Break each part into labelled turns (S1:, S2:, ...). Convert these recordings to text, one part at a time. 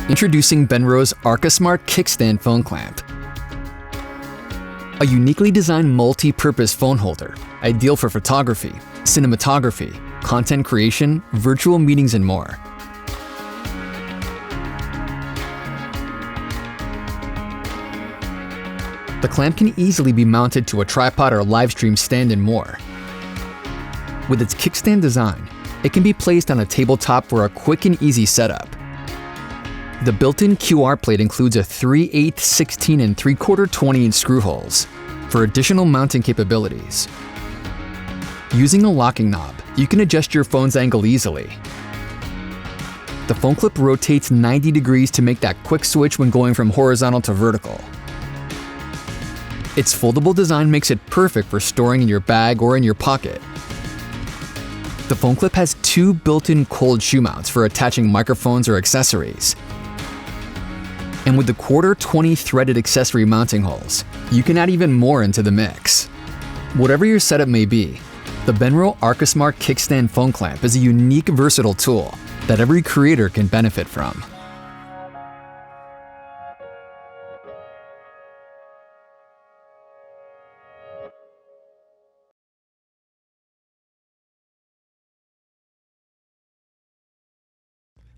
S1: Introducing Benro's ArcaSmart Kickstand phone clamp. A uniquely designed multi-purpose phone holder, ideal for photography, cinematography, content creation, virtual meetings, and more. The clamp can easily be mounted to a tripod or livestream stand and more. With its kickstand design, it can be placed on a tabletop for a quick and easy setup. The built-in QR plate includes a 3/8, 16, and 3/4 20-inch screw holes for additional mounting capabilities. Using a locking knob, you can adjust your phone's angle easily. The phone clip rotates 90 degrees to make that quick switch when going from horizontal to vertical. Its foldable design makes it perfect for storing in your bag or in your pocket. The phone clip has 2 built-in cold shoe mounts for attaching microphones or accessories. And with the 1/4 20 threaded accessory mounting holes, you can add even more into the mix. Whatever your setup may be, the Benro ArcaSmart Kickstand phone clamp is a unique, versatile tool that every creator can benefit from.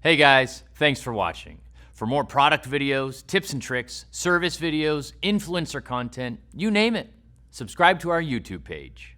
S2: Hey guys, thanks for watching. For more product videos, tips and tricks, service videos, influencer content, you name it, subscribe to our YouTube page.